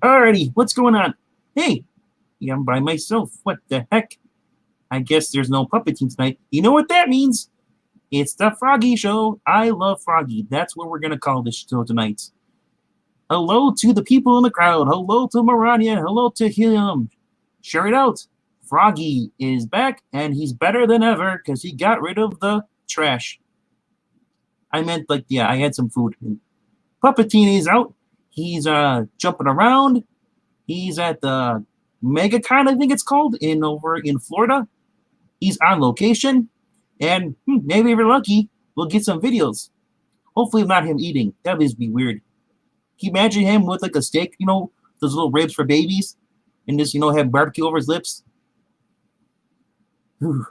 Alrighty, what's going on? Hey, yeah, I'm by myself. What the heck? I guess there's no puppet team tonight. You know what that means? It's the Froggie Show. I love Froggie. That's what we're gonna call this show tonight. Hello to the people in the crowd. Hello to Marania. Hello to him. Share it out. Froggie is back, and he's better than ever because he got rid of the trash. I meant, like, yeah, I had some food. Puppetini's out. He's jumping around. He's at the MegaCon, I think it's called, over in Florida. He's on location, and maybe if we're lucky, we'll get some videos. Hopefully, not him eating. That would be weird. Can you imagine him with like a steak, those little ribs for babies, and just have barbecue over his lips? Whew.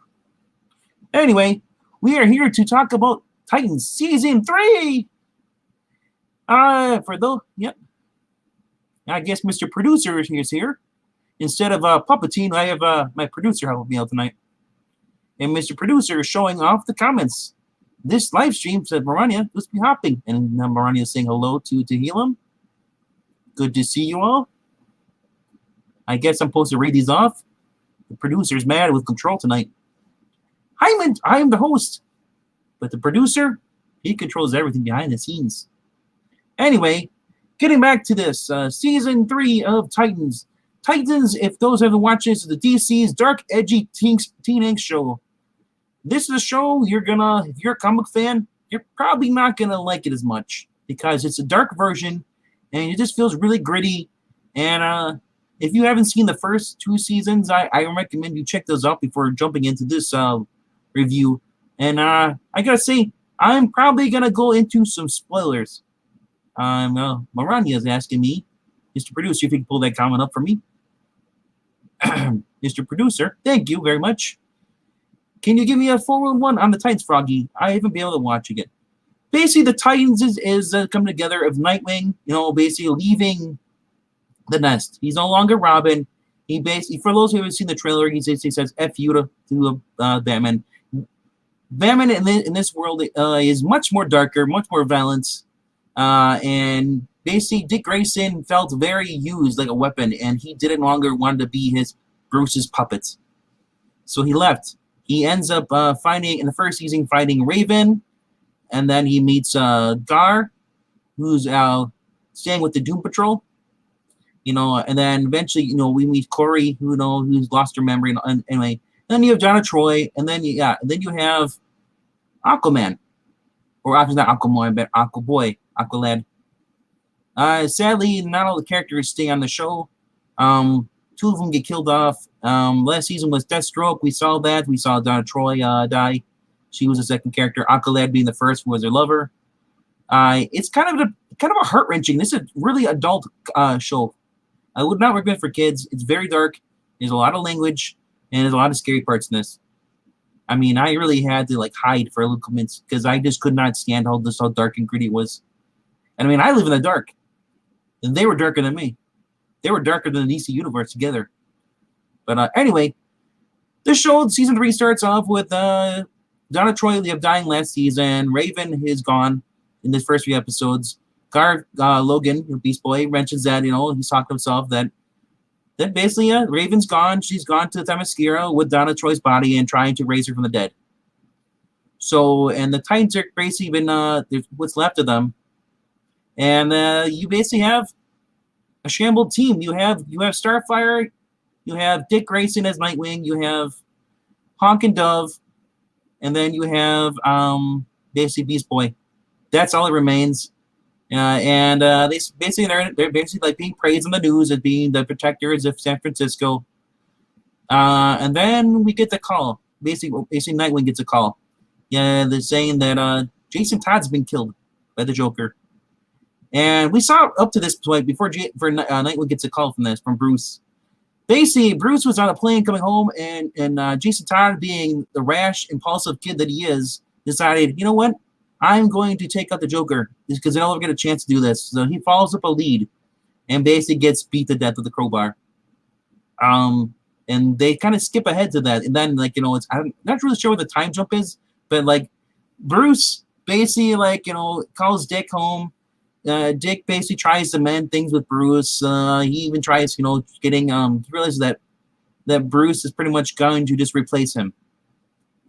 Anyway, we are here to talk about Titans Season 3. For those, yep. I guess Mr. Producer is here. Instead of Puppeteen, I have my producer helping me out tonight. And Mr. Producer is showing off the comments. This live stream said Marania must be hopping. And Marania is saying hello to Helam. Good to see you all. I guess I'm supposed to read these off. The producer's mad with control tonight. I am the host. But the producer, he controls everything behind the scenes. Anyway, getting back to this, Season 3 of Titans. Titans, if those haven't watched this, is the DC's dark, edgy teen angst show. This is a show if you're a comic fan, you're probably not going to like it as much because it's a dark version and it just feels really gritty. And if you haven't seen the first 2 seasons, I recommend you check those out before jumping into this review. And I got to say, I'm probably going to go into some spoilers. Marania is asking me, Mr. Producer, if you can pull that comment up for me. Mr. Producer, thank you very much. Can you give me a 411 on the Titans, Froggie? I haven't been able to watch it yet. Basically, the Titans is coming together of Nightwing, basically leaving the nest. He's no longer Robin. He basically, for those who haven't seen the trailer, he says F you to Batman. Batman in this world is much more darker, much more violent. And basically, Dick Grayson felt very used like a weapon, and he didn't longer want to be Bruce's puppet. So he left. He ends up in the first season, fighting Raven, and then he meets Gar, who's staying with the Doom Patrol. And then eventually, we meet Corey, who's lost her memory. And anyway, then you have Donna Troy, and then you have Aquaman, or not Aquaman, but Aquaboy, Aqualad. Sadly, not all the characters stay on the show. 2 of them get killed off. Last season was Deathstroke. We saw that. We saw Donna Troy die. She was the second character. Aqualad being the first, who was her lover. It's kind of a heart-wrenching. This is a really adult show. I would not recommend for kids. It's very dark. There's a lot of language, and there's a lot of scary parts in this. I mean, I really had to hide for a little minutes because I just could not stand how dark and gritty it was. And I mean, I live in the dark, and they were darker than me. They were darker than the DC universe together. But anyway, this show, season 3, starts off with Donna Troy dying last season. Raven is gone in the first few episodes. Logan, Beast Boy, mentions that, he's talking to himself that basically Raven's gone. She's gone to Themyscira with Donna Troy's body and trying to raise her from the dead. So, and the Titans are basically been what's left of them. And you basically have a shambled team. You have Starfire, you have Dick Grayson as Nightwing, you have Honk and Dove, and then you have basically Beast Boy. That's all that remains. And they're basically being praised in the news as being the protectors of San Francisco. And then we get the call. Basically Nightwing gets a call. Yeah, they're saying that Jason Todd's been killed by the Joker. And we saw up to this point before Nightwing gets a call from Bruce. Basically, Bruce was on a plane coming home, and Jason Todd, being the rash, impulsive kid that he is, decided, you know what? I'm going to take out the Joker because I don't ever get a chance to do this. So he follows up a lead and basically gets beat to death with the crowbar. And they kind of skip ahead to that. And then, I'm not really sure what the time jump is, but Bruce basically calls Dick home Dick basically tries to mend things with Bruce. He even tries, getting he realizes that Bruce is pretty much going to just replace him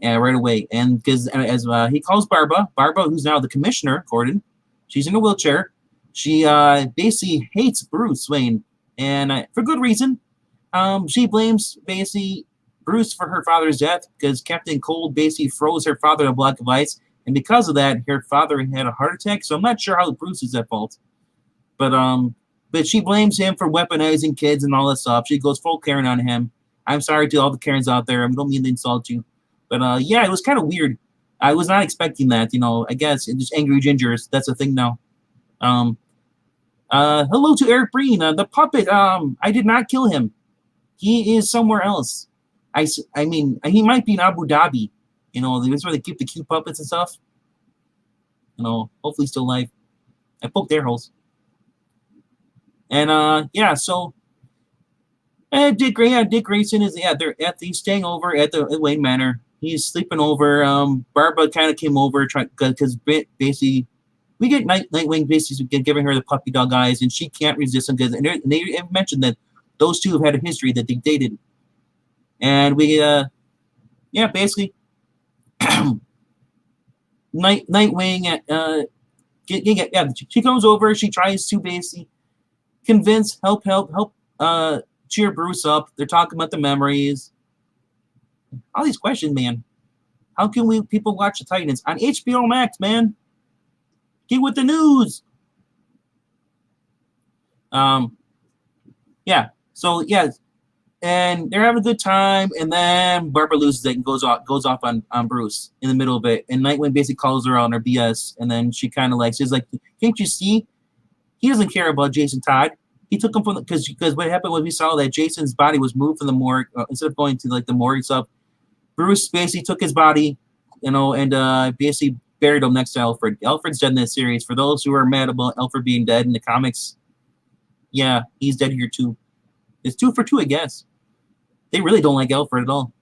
right away. And because as he calls Barbara, who's now the commissioner, Gordon, she's in a wheelchair. She basically hates Bruce Wayne, and for good reason. She blames basically Bruce for her father's death because Captain Cold basically froze her father in a block of ice, and because of that, her father had a heart attack. So I'm not sure how Bruce is at fault, but she blames him for weaponizing kids and all that stuff. She goes full Karen on him. I'm sorry to all the Karens out there. I don't mean to insult you, but yeah, it was kind of weird. I was not expecting that. I guess just angry gingers. That's a thing now. Hello to Eric Breen, the puppet. I did not kill him. He is somewhere else. I mean, he might be in Abu Dhabi. That's where they keep the cute puppets and stuff. Hopefully still alive. I poked air holes. And yeah, so Dick Grayson is he's staying over at the Wayne Manor. He's sleeping over. Barbara kind of came over because basically we get Nightwing basically giving her the puppy dog eyes, and she can't resist him because they mentioned that those two have had a history that they dated, and basically Nightwing she comes over. She tries to basically help cheer Bruce up. They're talking about the memories. All these questions, man. How can people watch the Titans on HBO Max, man? Get with the news. Yeah. So yeah, and they're having a good time, and then Barbara loses it and goes off on Bruce in the middle of it, and Nightwing basically calls her on her BS, and then she kind of she's like, "Can't you see? He doesn't care about Jason Todd. He took him from because what happened was we saw that Jason's body was moved from the morgue instead of going to the morgue stuff. Bruce basically took his body, and basically buried him next to Alfred. Alfred's dead in this series. For those who are mad about Alfred being dead in the comics, yeah, he's dead here too. It's 2 for 2, I guess. They really don't like Alfred at all.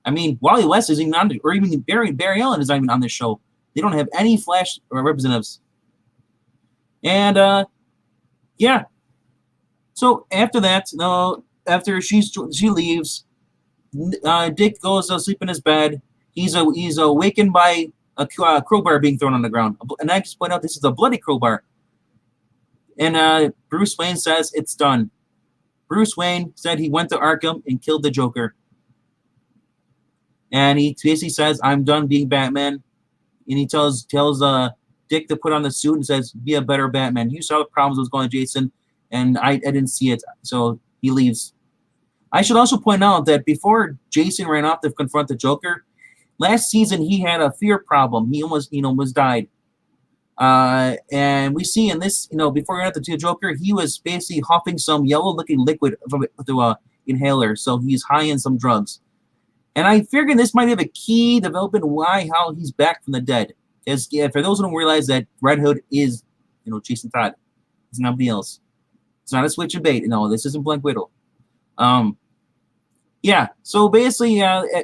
I mean, Wally West isn't even on, or even Barry Allen is not even on this show. They don't have any Flash representatives. And yeah. So after that, after she leaves, Dick goes to sleep in his bed. He's awakened by a crowbar being thrown on the ground. And I just point out this is a bloody crowbar. And Bruce Wayne says it's done. Bruce Wayne said he went to Arkham and killed the Joker. And he basically says, I'm done being Batman. And he tells Dick to put on the suit and says, be a better Batman. You saw the problems that was going on, Jason, and I didn't see it. So he leaves. I should also point out that before Jason ran off to confront the Joker, last season he had a fear problem. He almost died. And we see in this, before he ran off to the Joker, he was basically huffing some yellow-looking liquid from the inhaler. So he's high in some drugs. And I figured this might have a key development how he's back from the dead. As for those who don't realize that Red Hood is, Jason Todd. It's nobody else. It's not a switch and bait. No, this isn't Black Widow. Yeah. So basically,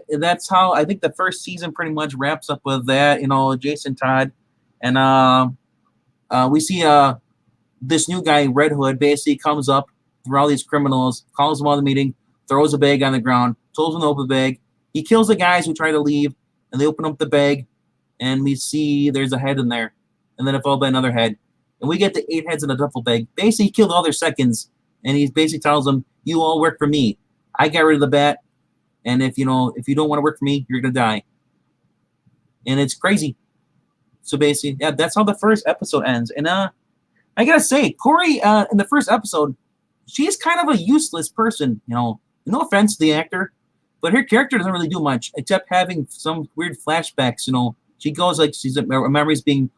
that's how I think the first season pretty much wraps up with that. Jason Todd, and we see this new guy, Red Hood, basically comes up through all these criminals, calls them all the meeting, throws a bag on the ground, tells them to open the bag. He kills the guys who try to leave, and they open up the bag, and we see there's a head in there, and then it followed by another head. And we get the 8 heads in a duffel bag. Basically, he killed all their seconds, and he basically tells them, you all work for me. I got rid of the bat, and if you don't want to work for me, you're going to die. And it's crazy. So basically, yeah, that's how the first episode ends. And I got to say, Corey, in the first episode, she's kind of a useless person, No offense to the actor, but her character doesn't really do much except having some weird flashbacks. She goes her memories being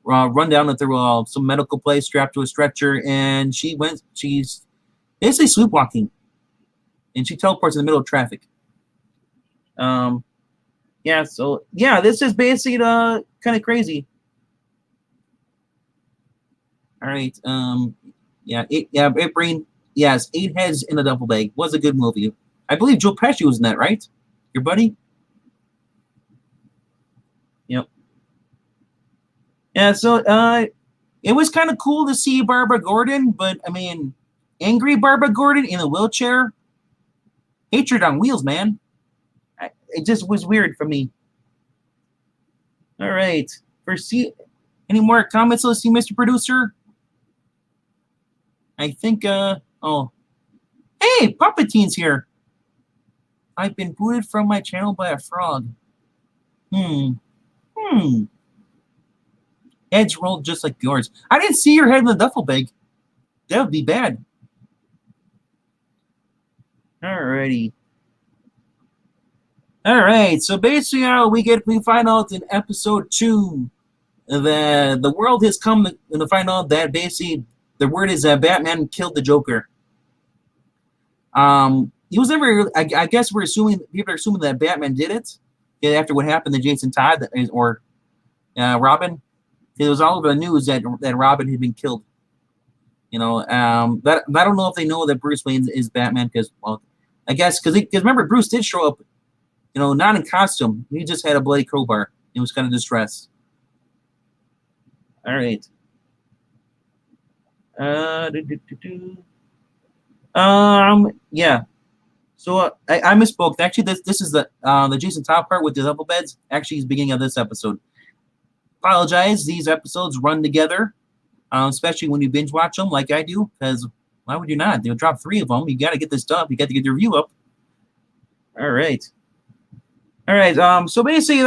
run down at some medical place, strapped to a stretcher, and she's basically sleepwalking, and she teleports in the middle of traffic. Yeah. So yeah, this is basically kind of crazy. All right. Brain. Yes, 8 heads in a duffel bag was a good movie. I believe Joe Pesci was in that, right? Your buddy? Yep. Yeah, so It was kind of cool to see Barbara Gordon, but I mean, angry Barbara Gordon in a wheelchair, hatred on wheels, man. It just was weird for me. All right, any more comments? Let's see, Mr. Producer. I think. Oh, hey, Puppeteen's here. I've been booted from my channel by a frog. Heads rolled just like yours. I didn't see your head in the duffel bag. That would be bad. Alrighty. Alright, so basically we find out in episode 2 that the world has come to find out that basically the word is that Batman killed the Joker. He was never. I guess people are assuming that Batman did it after what happened to Jason Todd or Robin. It was all over the news that Robin had been killed. You know, but I don't know if they know that Bruce Wayne is Batman because, well, I guess because remember Bruce did show up, you know, not in costume. He just had a bloody crowbar. He was kind of distressed. All right. Yeah. So I misspoke. Actually, this is the Jason Todd part with the double beds. Actually, is the beginning of this episode. Apologize. These episodes run together, especially when you binge watch them like I do. Because why would you not? They'll drop 3 of them. You got to get this stuff. You got to get the review up. All right. So basically,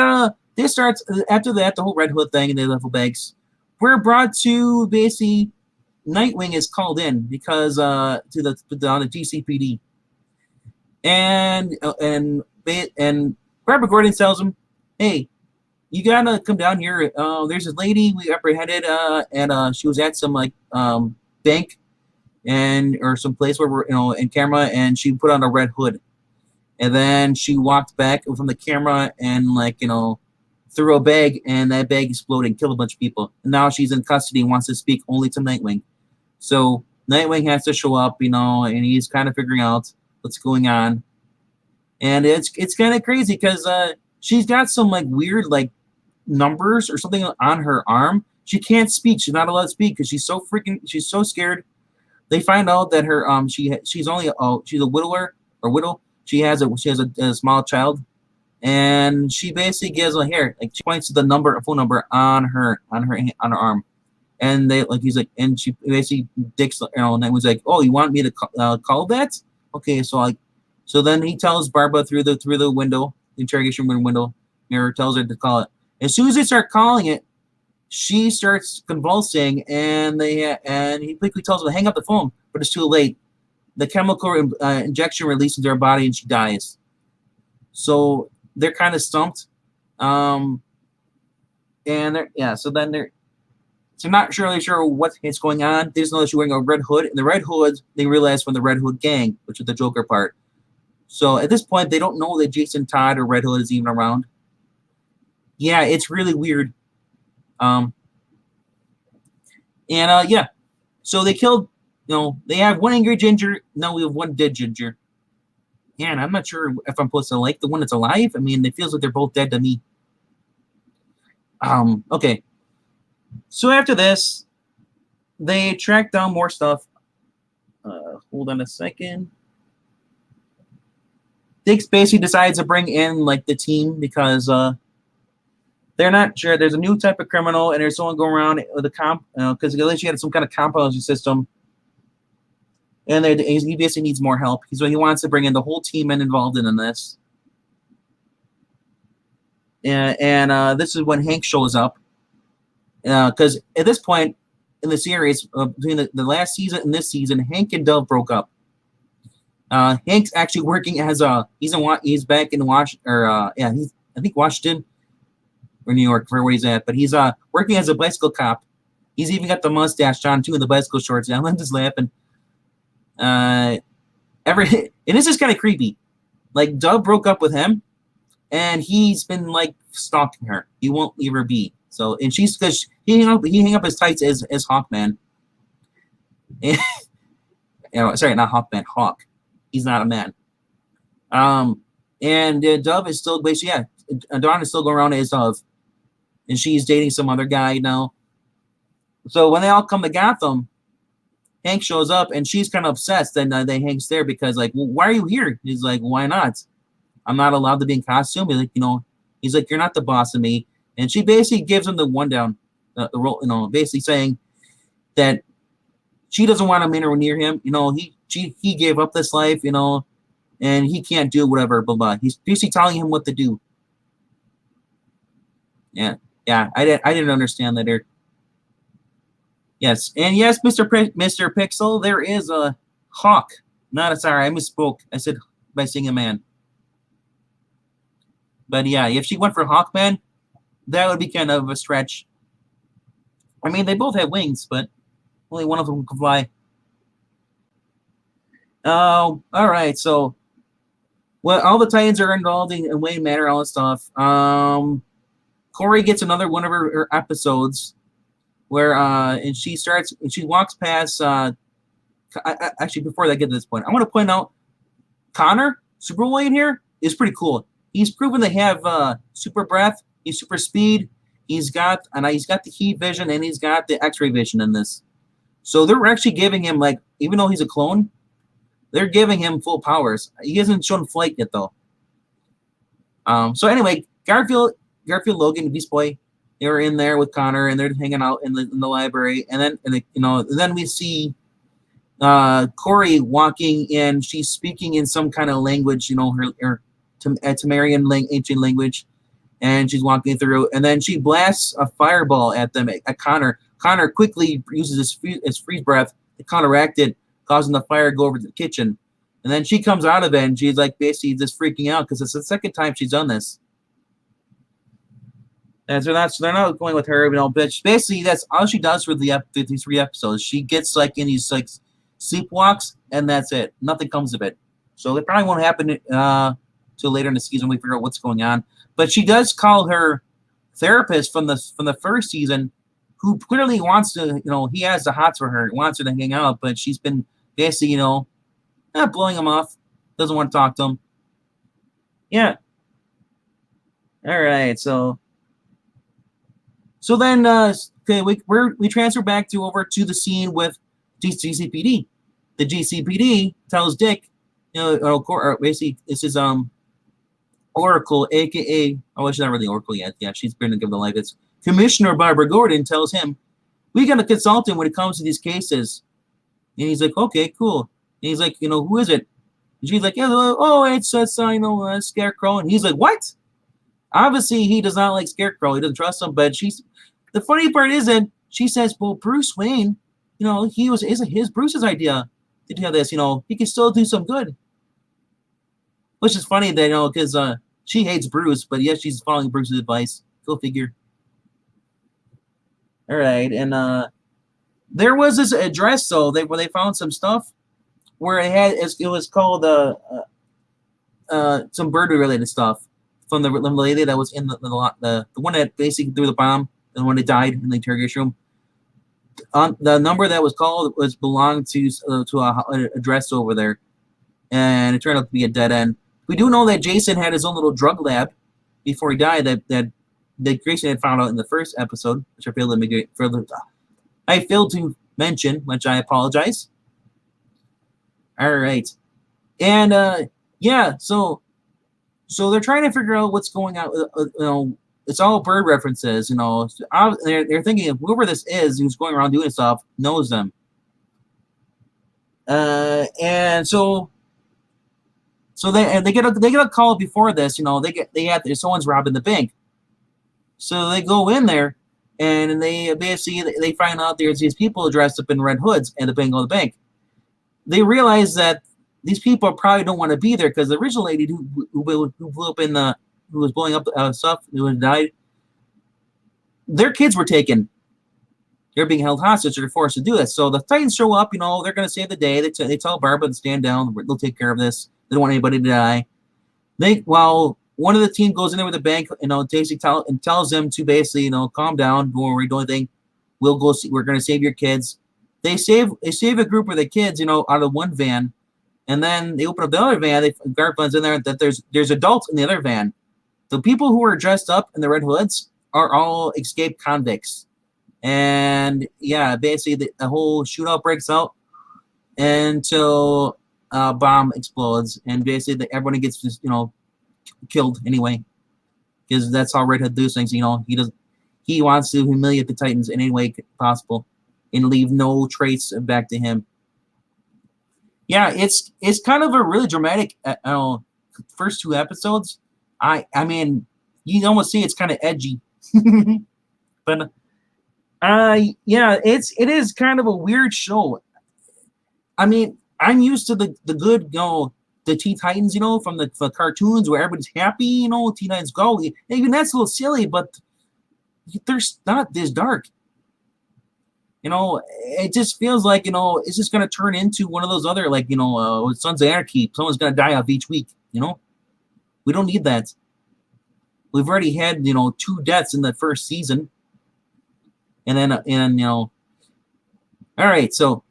this starts after that. The whole Red Hood thing and the level bags. We're brought to basically Nightwing is called in because to the GCPD. And Barbara Gordon tells him, "Hey, you gotta come down here. There's this lady we apprehended, and she was at some bank, or some place where we're in camera, and she put on a red hood, and then she walked back from the camera and threw a bag, and that bag exploded and killed a bunch of people. And now she's in custody and wants to speak only to Nightwing. So Nightwing has to show up, and he's kind of figuring out what's going on. And it's kind of crazy because she's got some weird numbers or something on her arm. She can't speak. She's not allowed to speak because she's so scared. They find out that her she's a widower or widow. She has a small child, and she basically gives she points to the phone number on her arm. And and she basically dicks, and was like, "Oh, you want me to call that? Okay." So then he tells Barbara through the window, the interrogation room window mirror, tells her to call it. As soon as they start calling it, she starts convulsing, and he quickly tells her to hang up the phone, but it's too late. The chemical injection releases into her body, and she dies. So they're kind of stumped, so not really sure what is going on. They just know that she's wearing a red hood, and the red hood they realize from the Red Hood gang, which is the Joker part. So at this point, they don't know that Jason Todd or Red Hood is even around. Yeah, it's really weird. So they killed. They have one angry ginger. Now we have one dead ginger. Yeah, and I'm not sure if I'm supposed to like the one that's alive. I mean, it feels like they're both dead to me. Okay. So after this, they track down more stuff. Hold on a second. Dix basically decides to bring in the team because they're not sure. There's a new type of criminal, and there's someone going around with a because she had some kind of composting system, and he basically needs more help. So he wants to bring in the whole team involved in this. And this is when Hank shows up. Because at this point in the series, between the last season and this season, Hank and Dove broke up. Hank's actually working as he's back in Washington, I think Washington or New York, where he's at. But he's working as a bicycle cop. He's even got the mustache on too, and the bicycle shorts. And I'm just laughing. And this is kind of creepy. Dove broke up with him, and he's been stalking her. He won't leave her be. So, and because he hung up his tights as Hawkman. And, sorry, not Hawkman, Hawk. He's not a man. And Dove is still basically Dawn is still going around as Dove, and she's dating some other guy now. So when they all come to Gotham, Hank shows up, and she's kind of obsessed. And then Hank's there because, like, well, why are you here? He's like, why not? I'm not allowed to be in costume. He's like, he's like, you're not the boss of me. And she basically gives him the one down, the role, basically saying that she doesn't want him anywhere near him. He gave up this life, and he can't do whatever, blah, blah. He's basically telling him what to do. Yeah, I didn't understand that there. Yes, and yes, Mr. Pixel, there is a hawk. Sorry, I misspoke. I said by saying a man. But yeah, if she went for Hawkman, that would be kind of a stretch. I mean, they both have wings, but only one of them can fly. Oh, all right. So, well, all the Titans are involved in Wayne Manor, all that stuff. Corey gets another one of her episodes where and she walks past. Actually, before I get to this point, I want to point out Connor Superboy in here is pretty cool. He's proven to have super breath. He's super speed. He's got the heat vision, and he's got the X-ray vision in this. So they're actually giving him, like, even though he's a clone, they're giving him full powers. He hasn't shown flight yet, though. So anyway, Garfield, Logan, Beast Boy, they were in there with Connor, and they're hanging out in the library. And then we see Corey walking in. She's speaking in some kind of language, her Temerian ancient language, and she's walking through. And then she blasts a fireball at them, at Connor. Connor quickly uses his freeze breath to counteract it, causing the fire to go over to the kitchen. And then she comes out of it, and she's like basically just freaking out because it's the second time she's done this. And so they're not going with her, but basically that's all she does for these 3 episodes. She gets like in these like sleepwalks, and that's it. Nothing comes of it. So it probably won't happen till later in the season. We figure out what's going on. But she does call her therapist from the first season, who clearly wants to, he has the hots for her, wants her to hang out, but she's been basically, not blowing him off, doesn't want to talk to him. Yeah. All right, so then, okay, we transfer back over to the scene with GCPD. The GCPD tells Dick, basically this is Oracle, aka she's not really Oracle yet. Yeah, she's going to give the life. It's Commissioner Barbara Gordon tells him, we got a consultant when it comes to these cases. And he's like, okay, cool. And he's like, who is it? And she's like, yeah, it's Scarecrow. And he's like, what? Obviously, he does not like Scarecrow. He doesn't trust him. But the funny part isn't, she says, well, Bruce Wayne, isn't Bruce's idea to do this. He can still do some good. Which is funny that, because she hates Bruce, but yes, she's following Bruce's advice. Go figure. All right, and there was this address though where they found some stuff where it was called some bird-related stuff from the lady that was in the one that basically threw the bomb, and when it died in the interrogation room. The number that was called belonged to a address over there, and it turned out to be a dead end. We do know that Jason had his own little drug lab before he died that Grayson had found out in the first episode, which I failed to mention, which I apologize. All right, and so they're trying to figure out what's going on. It's all bird references. They're thinking if whoever this is who's going around doing stuff knows them. And so they get a call before this. Someone's robbing the bank. So they go in there, and they find out there's these people dressed up in red hoods at the bank. They realize that these people probably don't want to be there because the original lady who blew up who was blowing up stuff, who had died, their kids were taken. They're being held hostage. They're forced to do this. So the Titans show up. They're going to save the day. They tell Barbara to stand down. They'll take care of this. They don't want anybody to die. While one of the team goes in there with the bank, tells them to basically, calm down, don't worry, don't anything. We'll go see. We're going to save your kids. They save a group of the kids, out of one van, and then they open up the other van. Garfield's in there. That there's adults in the other van. The people who are dressed up in the red hoods are all escaped convicts, And yeah, basically the whole shootout breaks out until a bomb explodes, and basically everybody gets just killed anyway, because that's how Red Hood does things. He wants to humiliate the Titans in any way possible and leave no trace back to him. Yeah, it's kind of a really dramatic first 2 episodes. I mean, you almost see it's kind of edgy. But yeah, it is kind of a weird show. I mean, I'm used to the good, the Teen Titans, from the cartoons where everybody's happy, Teen Titans Go. Even that's a little silly, but they're not this dark. It just feels like, it's just going to turn into one of those other, like, Sons of Anarchy. Someone's going to die off each week, We don't need that. We've already had, 2 deaths in the first season. And then, all right, so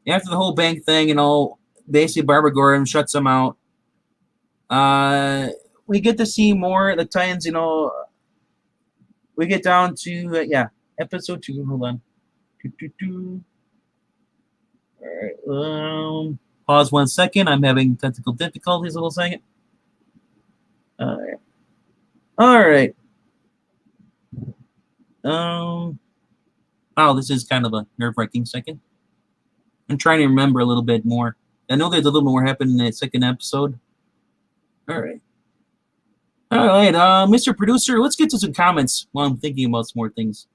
after the whole bank thing, basically Barbara Gordon shuts them out. We get to see more of the Titans, we get down to, episode 2. Hold on. All right. Pause 1 second. I'm having technical difficulties a little second. All right. Oh, this is kind of a nerve-wracking second. I'm trying to remember a little bit more. I know there's a little more happened in the second episode. All right, Mr. Producer, let's get to some comments while I'm thinking about some more things.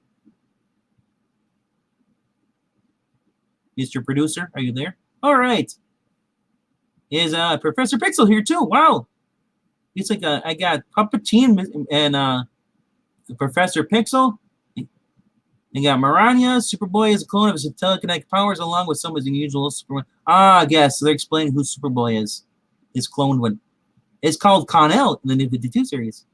Mr. Producer, are you there? All right. Is Professor Pixel here too? Wow. It's like I got Puppetine and Professor Pixel. I got Marania. Superboy is a clone of his telekinetic powers along with some of his unusual Superman. I guess so they're explaining who Superboy is. His cloned one. It's called Connell in the new 52 series.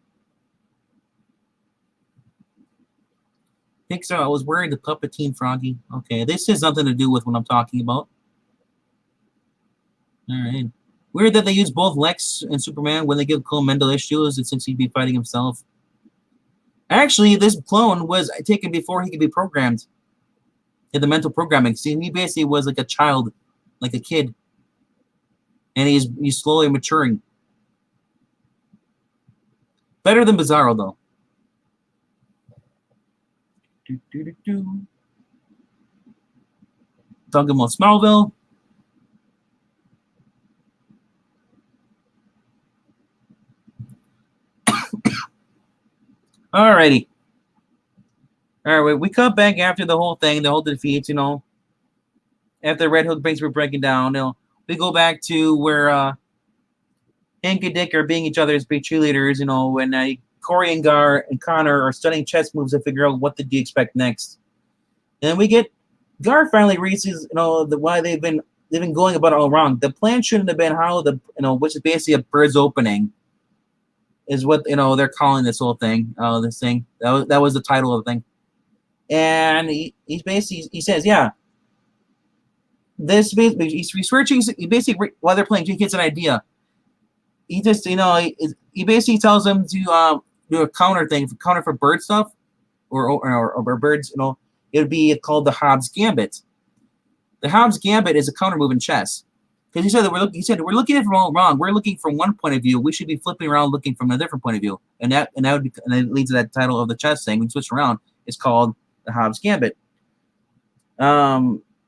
Pixar, I was wearing the Puppetine Froggie. Okay, this has nothing to do with what I'm talking about. Alright. Weird that they use both Lex and Superman when they give Clone mental issues, and since he'd be fighting himself. Actually, this clone was taken before he could be programmed. In the mental programming. See, he basically was like a child, like a kid. And he's slowly maturing. Better than Bizarro, though. Talking about Smallville. Alrighty. Alright, we cut back after the whole thing, the whole defeat, After Red Hook things were breaking down, we go back to where Hank and Dick are being each other's big cheerleaders, when Corey and Gar and Connor are studying chess moves to figure out what to expect next. And then we get Gar finally reaches, why they've been going about it all wrong. The plan shouldn't have been how which is basically a bird's opening, is what they're calling this whole thing. This thing that was the title of the thing. And he says, yeah. This basically he's researching. He basically while they're playing, he gets an idea. He just he basically tells them to do a counter for bird stuff, or birds. It would be called the Hobbs Gambit. The Hobbs Gambit is a counter move in chess. Because he said we're looking at it from all wrong. We're looking from one point of view. We should be flipping around, looking from a different point of view. And that leads to that title of the chess thing. We switch around. It's called the Hobbs Gambit.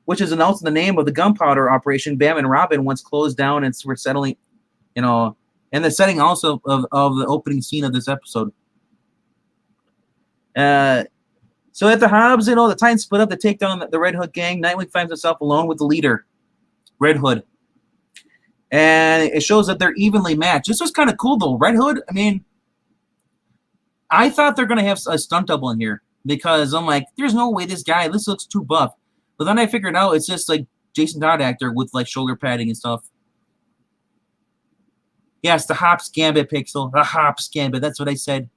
Which is announced in the name of the gunpowder operation Bam and Robin once closed down, and we're settling, and the setting also of the opening scene of this episode. So at the Hobbs, the Titans split up to take down the Red Hood gang. Nightwing finds himself alone with the leader, Red Hood. And it shows that they're evenly matched. This was kind of cool, though. Red Hood, I mean, I thought they're going to have a stunt double in here, because I'm like, there's no way this looks too buff. But then I figured out it's just like Jason Todd actor with like shoulder padding and stuff. Yes, the Hobbs Gambit, Pixel. The Hobbs Gambit. That's what I said.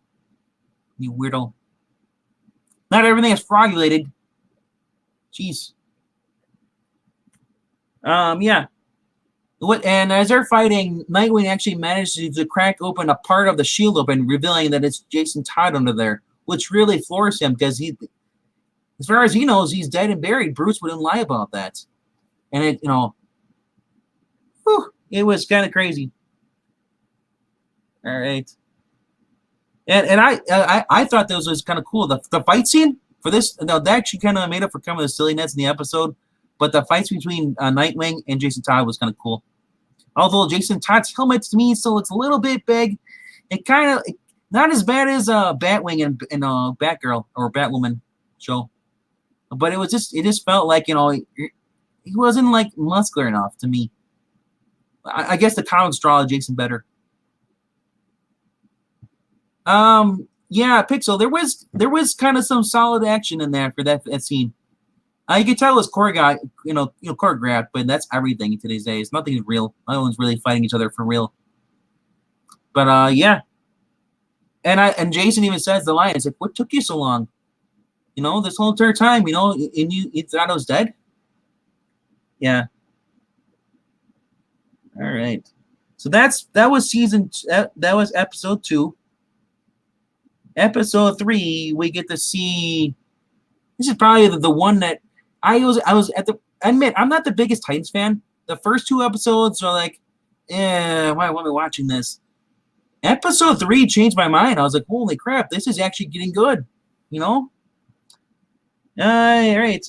You weirdo. Not everything is frog related. Jeez. Yeah. And as they're fighting, Nightwing actually manages to crack open a part of the shield open, revealing that it's Jason Todd under there, which really floors him, because As far as he knows, he's dead and buried. Bruce wouldn't lie about that. And it, it was kind of crazy. All right. And I thought this was kind of cool. The fight scene for this, that actually kind of made up for some of the silliness in the episode. But the fights between Nightwing and Jason Todd was kind of cool. Although Jason Todd's helmet to me still looks a little bit big. It kind of not as bad as Batwing and Batgirl or Batwoman show, but it just felt like he wasn't like muscular enough to me. I guess the comics draw Jason better. Yeah, Pixel. There was kind of some solid action in there for that scene. You could tell it was choreographed, but that's everything in today's days. Nothing is real. No one's really fighting each other for real. But yeah. And Jason even says the line, it's like, what took you so long? This whole entire time, and you thought I was dead? Yeah. All right. So that was episode 2. Episode 3, we get to see. This is probably the one that I was at the. I admit, I'm not the biggest Titans fan. The first 2 episodes are like, why am I watching this? Episode 3 changed my mind. I was like, holy crap, this is actually getting good. All right.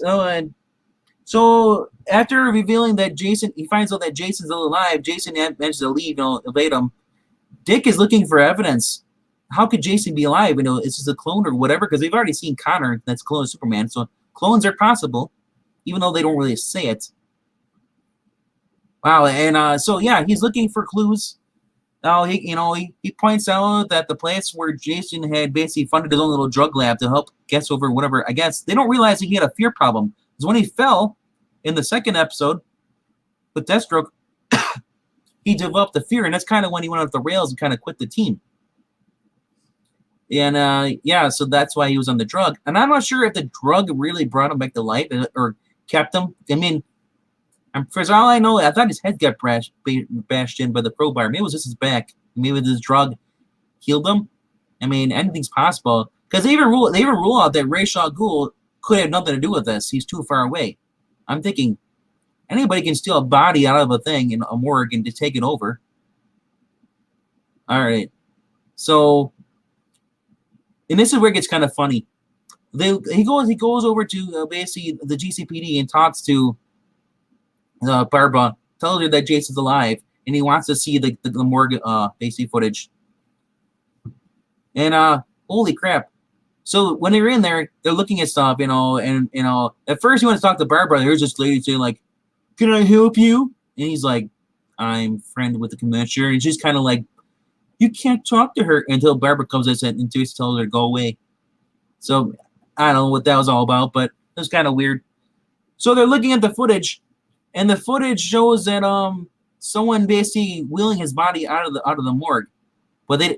So after revealing that he finds out that Jason's still alive. Jason manages to leave, evade him. Dick is looking for evidence. How could Jason be alive? Is this a clone or whatever? Because they've already seen Connor, that's clone of Superman. So clones are possible, even though they don't really say it. Wow, and so yeah, he's looking for clues. He points out that the place where Jason had basically funded his own little drug lab to help guess over whatever. I guess they don't realize that he had a fear problem. Because when he fell in the second episode with Deathstroke, he developed the fear, and that's kind of when he went off the rails and kind of quit the team. And yeah, so that's why he was on the drug. And I'm not sure if the drug really brought him back to life or kept him. I mean, for all I know, I thought his head got bashed in by the crowbar. Maybe it was just his back. Maybe this drug healed him. I mean, anything's possible. Because they even rule out that Ra's al Ghul could have nothing to do with this. He's too far away. I'm thinking anybody can steal a body out of a thing in a morgue and just take it over. All right. So, and this is where it gets kind of funny. He goes over to basically the GCPD and talks to Barbara, tells her that Jason's alive, and he wants to see the morgue basically footage. And holy crap! So when they're in there, they're looking at stuff, and at first he wants to talk to Barbara. There's this lady saying like, "Can I help you?" And he's like, "I'm friend with the commissioner," and she's kind of like, "You can't talk to her," until Barbara comes in and Jason tells her to go away. So I don't know what that was all about, but it was kind of weird. So they're looking at the footage. And the footage shows that someone basically wheeling his body out of the morgue, but they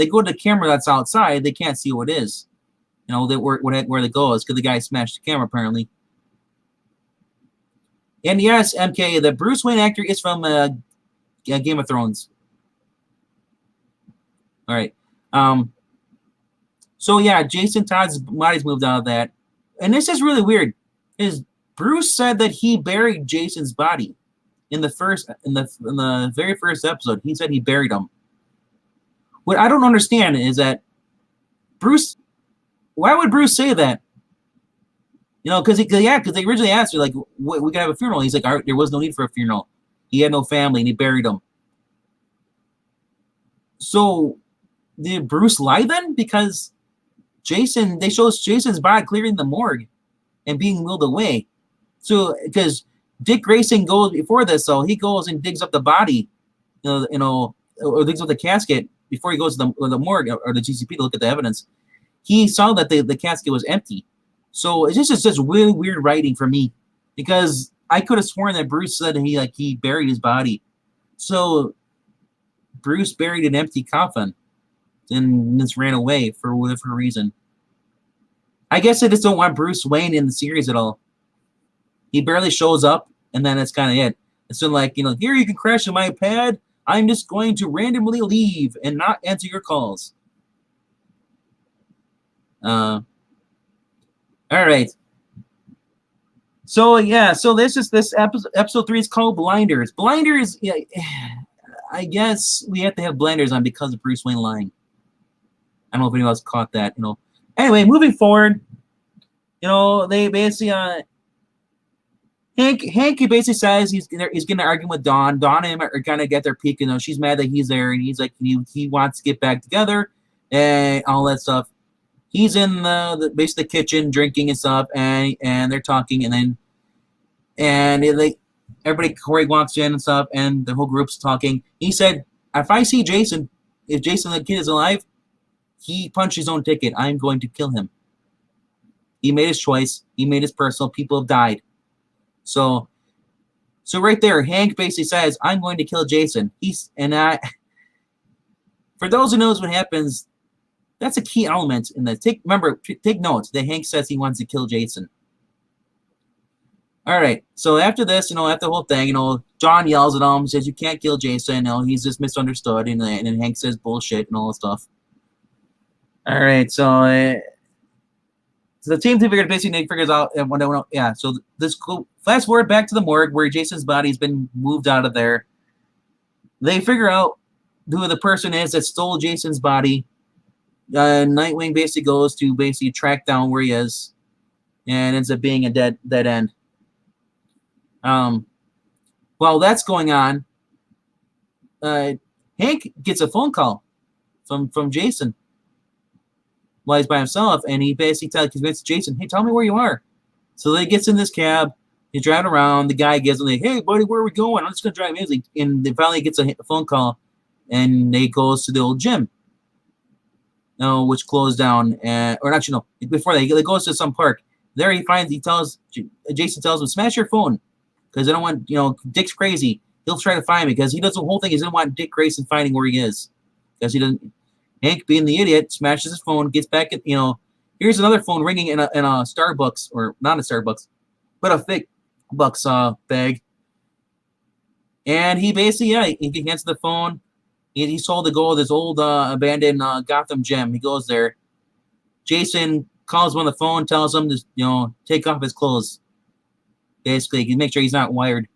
go to the camera that's outside. They can't see what it is, where they go is because the guy smashed the camera apparently. And yes, MK, the Bruce Wayne actor is from Game of Thrones. All right. So yeah, Jason Todd's body's moved out of that, and this is really weird. Bruce said that he buried Jason's body in the very first episode. He said he buried him. What I don't understand is that Bruce. Why would Bruce say that? Because they originally asked her like, we could have a funeral. He's like, there was no need for a funeral. He had no family, and he buried him. So did Bruce lie then? Because they show Jason's body clearing the morgue and being wheeled away. So, because Dick Grayson goes before this, so he goes and digs up the body, or digs up the casket before he goes to the morgue or the GCP to look at the evidence. He saw that the casket was empty. So it's just really weird writing for me, because I could have sworn that Bruce said he buried his body. So Bruce buried an empty coffin and just ran away for whatever reason. I guess I just don't want Bruce Wayne in the series at all. He barely shows up, and then that's kind of it. It's been like, here you can crash on my pad. I'm just going to randomly leave and not answer your calls. All right. So yeah, so this episode 3 is called Blinders. Blinders, yeah, I guess we have to have blinders on because of Bruce Wayne lying. I don't know if anyone else caught that. Anyway, moving forward, they basically Hank basically says he's gonna argue with Dawn. Dawn and him are gonna get their peak. She's mad that he's there, and he's like he wants to get back together and all that stuff. He's in basically the kitchen drinking and stuff, and they're talking, and then everybody Corey walks in and stuff, and the whole group's talking. He said, "If I see Jason, if Jason the kid is alive, he punched his own ticket. I'm going to kill him. He made his choice. He made his personal. People have died." So right there, Hank basically says, "I'm going to kill Jason." For those who knows what happens, that's a key element in the take notes that Hank says he wants to kill Jason. All right. So after this, after the whole thing, John yells at him, says you can't kill Jason. He's just misunderstood, and then Hank says bullshit and all this stuff. All right. So the team basically figures out So this fast forward back to the morgue where Jason's body's been moved out of there. They figure out who the person is that stole Jason's body. Nightwing basically goes to track down where he is, and ends up being a dead end. While that's going on, Hank gets a phone call from Jason while he's by himself, and he basically convinces Jason, "Hey, tell me where you are." So he gets in this cab, he's driving around. The guy gives him "Hey, buddy, where are we going?" "I'm just gonna drive music." And then finally gets a phone call, and he goes to the old gym. Which closed down, or actually no. Before that, he goes to some park. There Jason tells him, "Smash your phone, because I don't want Dick's crazy. He'll try to find me because he does the whole thing. He doesn't want Dick Grayson finding where he is, because he doesn't." Hank, being the idiot, smashes his phone, gets back at here's another phone ringing in a Starbucks, or not a Starbucks, but a fake Bucks bag. And he basically he answers the phone. He's told to go to this old abandoned Gotham gym. He goes there. Jason calls him on the phone, tells him to take off his clothes. Basically, he make sure he's not wired.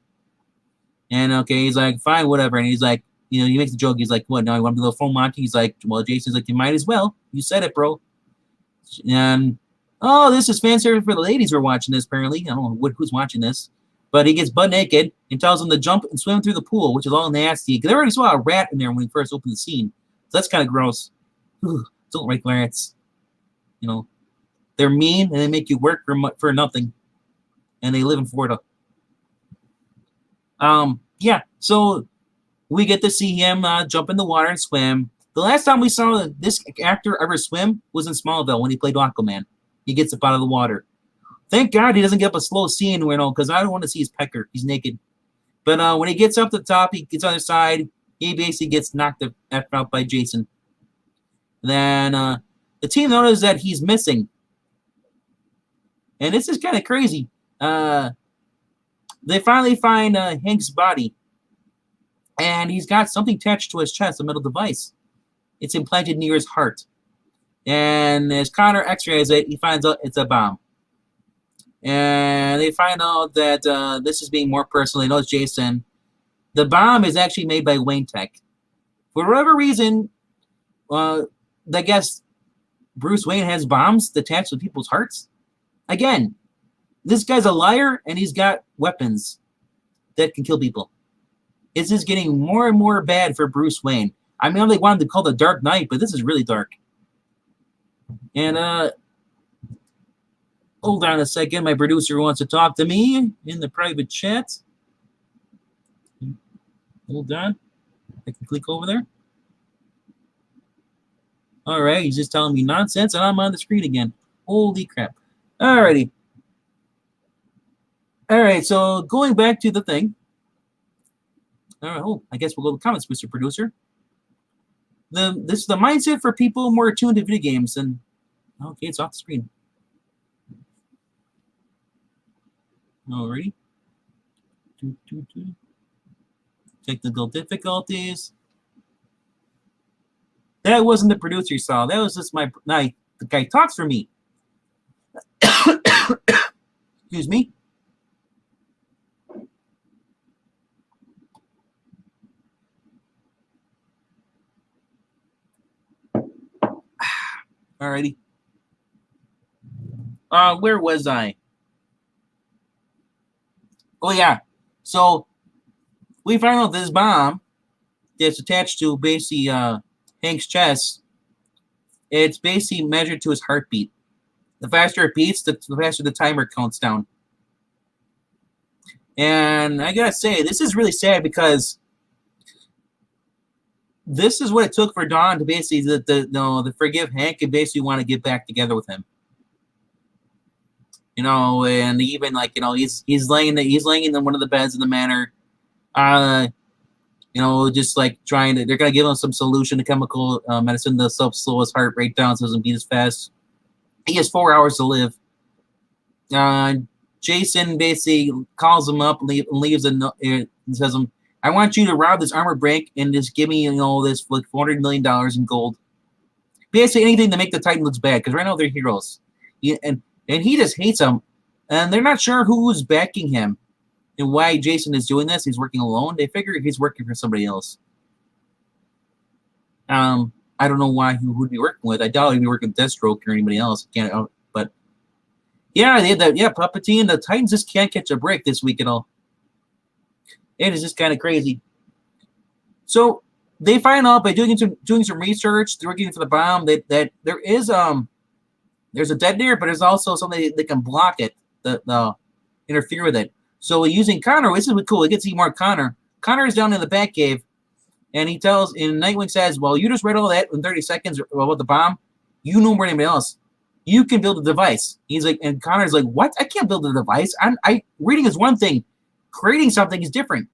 And he's like, "Fine, whatever." And he's like, he makes a joke. He's like, "What? Now you want to do a phone Monty?" He's like, "Well," Jason's like, "You might as well. You said it, bro." And this is fan service for the ladies who are watching this. Apparently, I don't know who's watching this, but he gets butt naked and tells them to jump and swim through the pool, which is all nasty. Because they already saw a rat in there when we first opened the scene, so that's kind of gross. Don't like rats. They're mean and they make you work for nothing, and they live in Florida. So we get to see him jump in the water and swim. The last time we saw this actor ever swim was in Smallville when he played Aquaman. He gets up out of the water. Thank God he doesn't get up a slow scene, because I don't want to see his pecker. He's naked. But when he gets up to the top, he gets on the side. He basically gets knocked out by Jason. Then the team notices that he's missing. And this is kind of crazy. They finally find Hank's body. And he's got something attached to his chest, a metal device. It's implanted near his heart. And as Connor x-rays it, he finds out it's a bomb. And they find out that this is being more personal. They know it's Jason. The bomb is actually made by Wayne Tech. For whatever reason, I guess Bruce Wayne has bombs attached to people's hearts. Again, this guy's a liar, and he's got weapons that can kill people. This is getting more and more bad for Bruce Wayne. I know they wanted to call the Dark Knight, but this is really dark. And hold on a second. My producer wants to talk to me in the private chat. Hold on. I can click over there. All right. He's just telling me nonsense, and I'm on the screen again. Holy crap. All righty. All right. So going back to the thing. All right. Oh, I guess we'll go to comments, Mr. Producer. This is the mindset for people more attuned to video games. And okay, it's off the screen. Alrighty. Technical difficulties. That wasn't the producer you saw. That was just the guy talks for me. Excuse me. Alrighty. Where was I? Oh yeah. So we found out this bomb that's attached to basically Hank's chest. It's basically measured to his heartbeat. The faster it beats, the faster the timer counts down. And I gotta say, this is really sad because this is what it took for Dawn to basically the forgive Hank and basically want to get back together with him. You know, and even like he's laying in one of the beds in the manor. Just like they're gonna give him some solution to chemical medicine to slow his heart rate down so it doesn't beat as fast. He has 4 hours to live. Jason basically calls him up and leaves a note and says, I want you to rob this armor bank and just give me, this like $400 million in gold. Basically anything to make the Titan looks bad, because right now they're heroes. And he just hates them. And they're not sure who's backing him and why Jason is doing this. He's working alone. They figure he's working for somebody else. I don't know why who would be working with. I doubt he'd be working with Deathstroke or anybody else. But yeah, Palpatine, the Titans just can't catch a break this week at all. It is just kind of crazy. So they find out by doing some research, they're looking for the bomb, that there is there's a detonator, but there's also something that can block it, the interfere with it. So using Connor, this is cool. We get to see more Connor. Connor is down in the Batcave, and Nightwing says, well, you just read all that in 30 seconds about the bomb. You know more than anybody else. You can build a device. He's like, and Connor's like, what? I can't build a device. Reading is one thing. Creating something is different.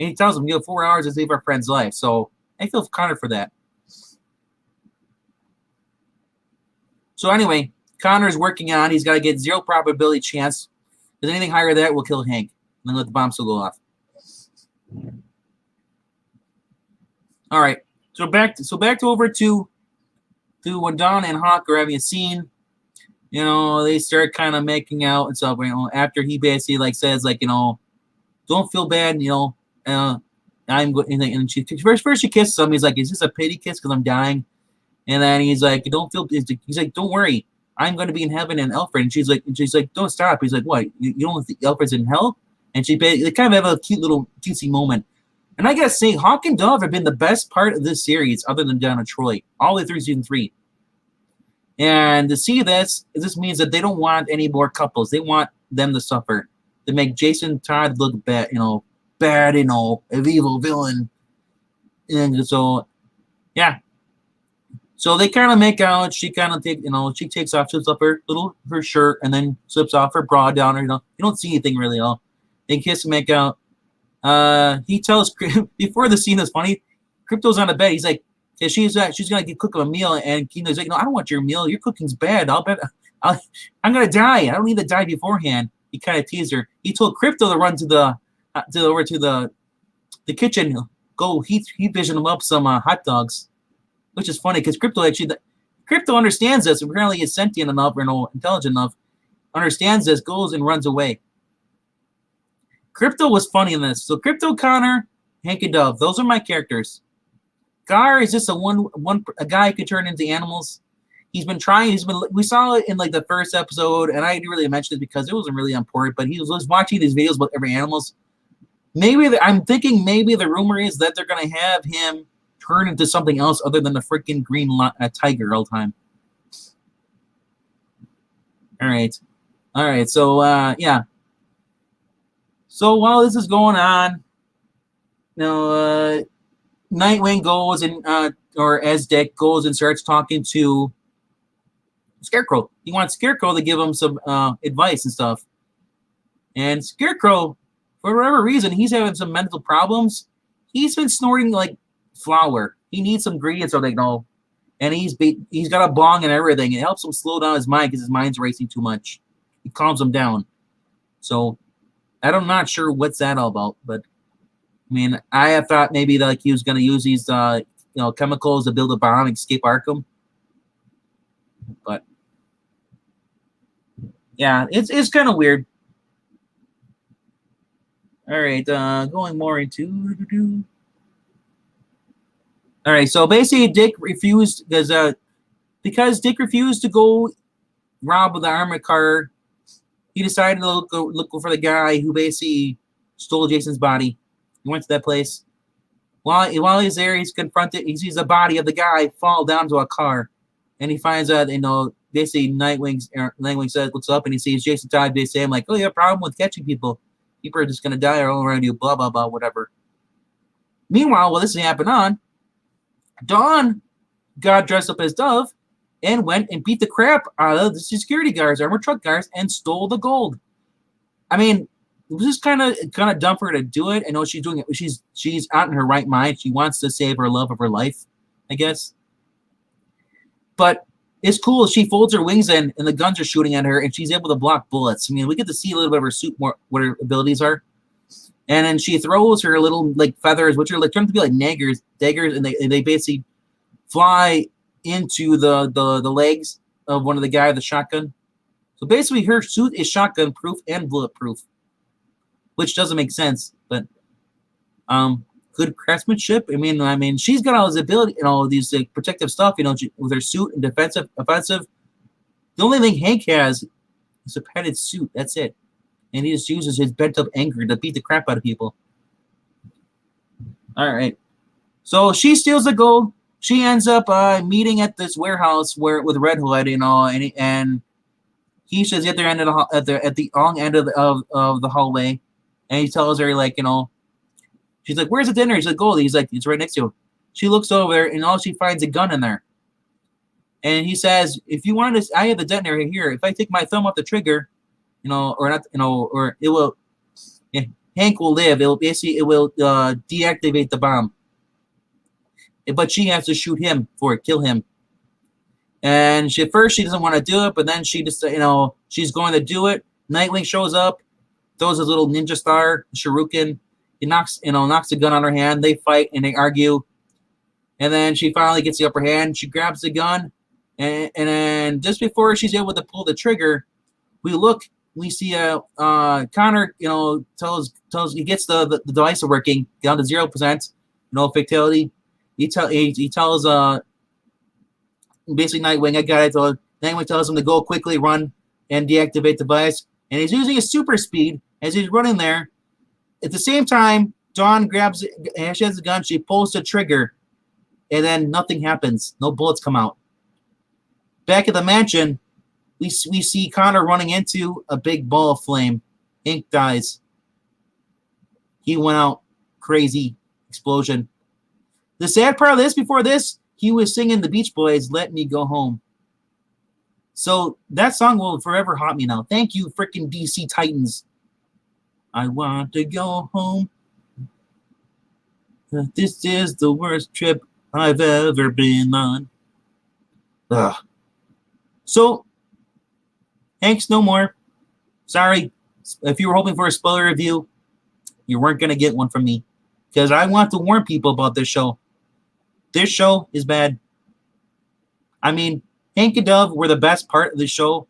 And he tells him, you have 4 hours to save our friend's life. So I feel Connor for that. So anyway, Connor's working on, he's got to get 0 probability chance. If anything higher than that, will kill Hank. And then let the bomb still go off. All right. So back over to when Dawn and Hawk are having a scene. They start kind of making out and stuff. After he basically says don't feel bad. I'm going. And she first she kisses him. He's like, is this a pity kiss because I'm dying? And then he's like, he's like, don't worry, I'm going to be in heaven and Alfred. And she's like, don't stop. He's like, what? You don't think Alfred's in hell? And they kind of have a cute little cutesy moment. And I gotta say, Hawk and Dove have been the best part of this series, other than Donna Troy, all the way through season 3. And to see this means that they don't want any more couples. They want them to suffer. To make Jason Todd look bad, an evil villain. And so, yeah. So they kind of make out. She kind of she takes off, slips up her shirt, and then slips off her bra down her. You don't see anything really at all. They kiss and make out. He tells before the scene is funny. Crypto's on the bed. He's like, yeah, she's gonna cook him a meal, and Kino's like, no, I don't want your meal. Your cooking's bad. I'm gonna die. I don't need to die beforehand. He kind of teased her. He told Crypto to run over to the kitchen, go heat vision him up some hot dogs, which is funny because Crypto understands this. Apparently, he's sentient enough or intelligent enough, understands this, goes and runs away. Crypto was funny in this. So Crypto, Connor, Hank, and Dove. Those are my characters. Gar is just a guy who can turn into animals. He's been trying. We saw it in the first episode, and I didn't really mention it because it wasn't really important. But he was watching these videos about every animals. I'm thinking maybe the rumor is that they're gonna have him turn into something else other than the freaking green tiger all the time. All right. So yeah. So while this is going on, Nightwing goes and or Aztec goes and starts talking to Scarecrow. He wants Scarecrow to give him some advice and stuff. And Scarecrow, for whatever reason, he's having some mental problems. He's been snorting flour. He needs some ingredients, so they know. And he's got a bong and everything. It helps him slow down his mind because his mind's racing too much. It calms him down. So I'm not sure what's that all about, but I mean, I have thought maybe he was going to use these chemicals to build a bomb and escape Arkham. But yeah, it's kind of weird. All right, going more into. All right, so basically, Dick refused because because Dick refused to go rob the armored car, he decided to look for the guy who basically stole Jason's body. He went to that place. While he's there, he's confronted. He sees the body of the guy fall down to a car, and he finds out, basically Nightwing says, "What's up?" And he sees Jason Todd. They say, "I'm like, oh, you have a problem with catching people? People are just gonna die all around you." Blah blah blah, whatever. Meanwhile, while this is happening on, Dawn got dressed up as Dove and went and beat the crap out of the security guards, armored truck guards, and stole the gold. I mean, it was just kind of dumb for her to do it. I know she's doing it. She's out in her right mind. She wants to save her love of her life, I guess. But it's cool. She folds her wings in, and the guns are shooting at her, and she's able to block bullets. I mean, we get to see a little bit of her suit, more what her abilities are. And then she throws her little feathers, which are trying to be like daggers, and they basically fly into the legs of one of the guy with the shotgun. So basically, her suit is shotgun proof and bulletproof, which doesn't make sense, but good craftsmanship. I mean, she's got all this ability and all these protective stuff, with her suit and defensive, offensive. The only thing Hank has is a padded suit. That's it, and he just uses his bent up anger to beat the crap out of people. All right, so she steals the gold. She ends up meeting at this warehouse with Red Hood, and he says at the end of at the long end of the hallway. And he tells her, she's like, "Where's the dinner?" He's like, "Goldie." He's like, "It's right next to you." She looks over there, and all she finds a gun in there. And he says, "If you want to, I have the detonator here. If I take my thumb off the trigger, or not, or it will, Hank will live. It will deactivate the bomb. But she has to shoot him for it, kill him." And at first she doesn't want to do it, but then she just, she's going to do it. Nightwing shows up. Throws his little ninja star, shuriken. He knocks the gun on her hand. They fight and they argue, and then she finally gets the upper hand. She grabs the gun, and then just before she's able to pull the trigger, we see Connor. Tells he gets the device working down to 0%. Fatality. He tells basically Nightwing, "I got it." So Nightwing tells him to go quickly, run, and deactivate the device. And he's using his super speed as he's running there. At the same time, Dawn grabs it, and she has the gun. She pulls the trigger, and then nothing happens. No bullets come out. Back at the mansion, we see Connor running into a big ball of flame. Hank dies. He went out. Crazy explosion. The sad part of this, before this, he was singing the Beach Boys, "Let Me Go Home." So that song will forever haunt me now. Thank you, freaking DC Titans. I want to go home. This is the worst trip I've ever been on. Ugh. So, Hank's no more. Sorry. If you were hoping for a spoiler review, you weren't going to get one from me. Because I want to warn people about this show. This show is bad. I mean, Hank and Dove were the best part of the show,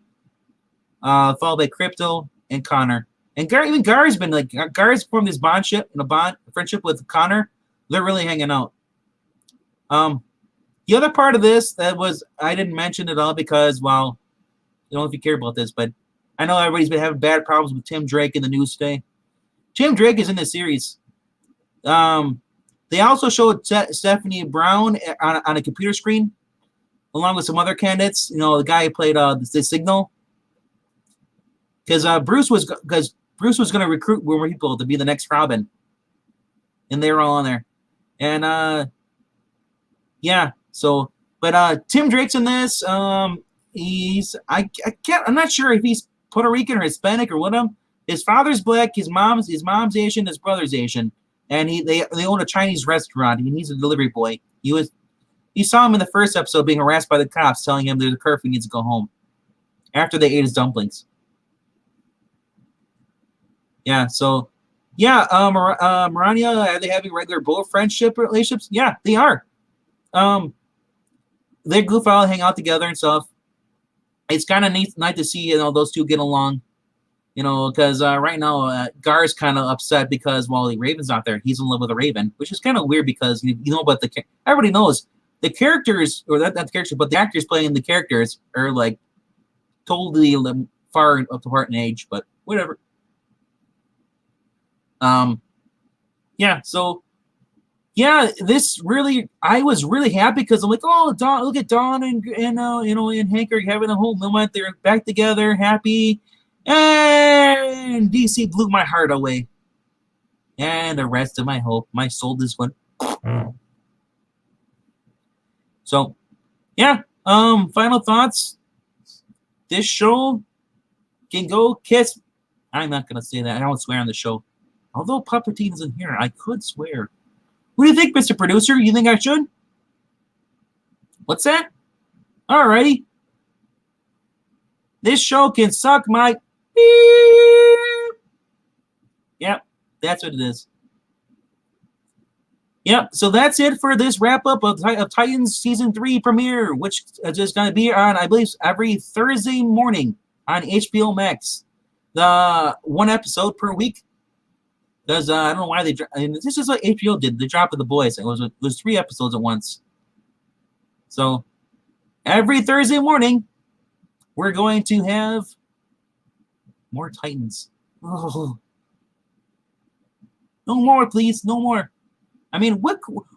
followed by Crypto and Connor. And even Gar's been Gar's formed this friendship with Connor. They're really hanging out. The other part of this I didn't mention at all because, well, I don't know if you care about this, but I know everybody's been having bad problems with Tim Drake in the news today. Tim Drake is in this series. They also showed Stephanie Brown on a computer screen, along with some other candidates. The guy who played the Signal, because Bruce was going to recruit more people to be the next Robin, and they were all on there. And yeah, so but Tim Drake's in this. I'm not sure if he's Puerto Rican or Hispanic or what. His father's black, his mom's Asian, his brother's Asian, and they own a Chinese restaurant, and he's a delivery boy. You saw him in the first episode being harassed by the cops, telling him there's a curfew, he needs to go home after they ate his dumplings. Yeah, so yeah, Marania, are they having regular bull friendship relationships? Yeah, they are. They goof out, hang out together and stuff. It's kind of nice to see those two get along. Because right now Gar's kind of upset because the Raven's not there. He's in love with a Raven, which is kind of weird because about everybody knows the characters, or not the characters, but the actors playing the characters are like totally far apart in age, but whatever. Yeah, so yeah, this really, I was really happy because I'm like, oh, Dawn, look at Dawn and Hank are having a whole moment. They're back together, happy, and DC blew my heart away, and the rest of my hope, my soul just went. So, yeah. Final thoughts. This show can go kiss. I'm not gonna say that. I don't swear on the show. Although Puppetine isn't here, I could swear. What do you think, Mr. Producer? You think I should? What's that? Alrighty. This show can suck my beep. Yep, that's what it is. Yep, so that's it for this wrap-up of Titans Season 3 premiere, which is going to be on, I believe, every Thursday morning on HBO Max. The one episode per week. Because I don't know why they... this is what HBO did, the drop of the boys. It was 3 episodes at once. So, every Thursday morning, we're going to have more Titans. Oh. No more, please. No more. I mean,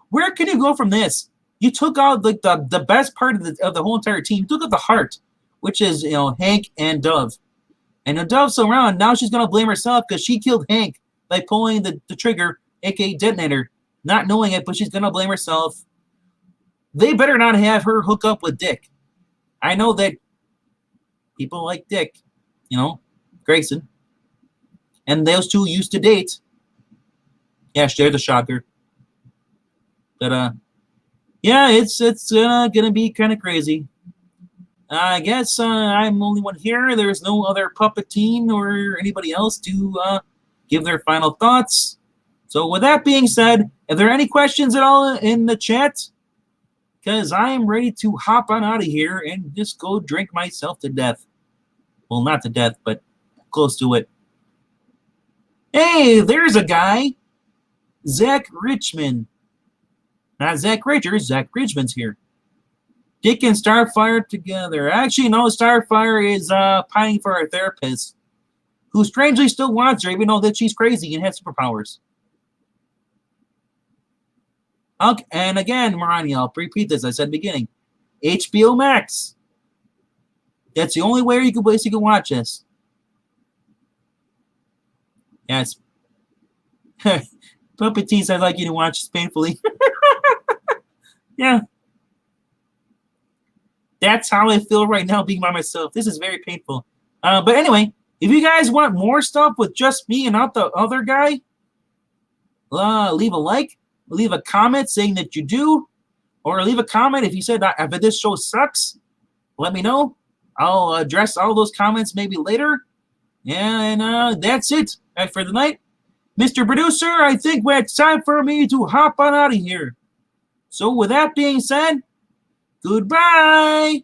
where can you go from this? You took out like the best part of the whole entire team. You took out the heart, which is Hank and Dove. And the Dove's around. Now she's gonna blame herself because she killed Hank by pulling the trigger, aka detonator, not knowing it, but she's gonna blame herself. They better not have her hook up with Dick. I know that people like Dick, Grayson. And those two used to date. Yeah, there's a shocker. But yeah, it's gonna be kind of crazy. I guess I'm the only one here. There's no other Puppetine or anybody else to give their final thoughts. So with that being said, are there any questions at all in the chat? Because I am ready to hop on out of here and just go drink myself to death. Well, not to death, but close to it. Hey, there's a guy. Zach Richmond. Not Zach Richards, Zach Richmond's here. Dick and Starfire together. Actually, no, Starfire is pining for a therapist who strangely still wants her, even though that she's crazy and has superpowers. Okay, and again, Marani, I'll repeat this. I said at the beginning. HBO Max. That's the only way you can basically watch this. Yes. Puppetines, I'd like you to watch this painfully. Yeah. That's how I feel right now being by myself. This is very painful. But anyway, if you guys want more stuff with just me and not the other guy, leave a like, leave a comment saying that you do, or leave a comment if you said if this show sucks. Let me know. I'll address all those comments maybe later. And that's it for the night. Mr. Producer, I think it's time for me to hop on out of here. So with that being said, goodbye.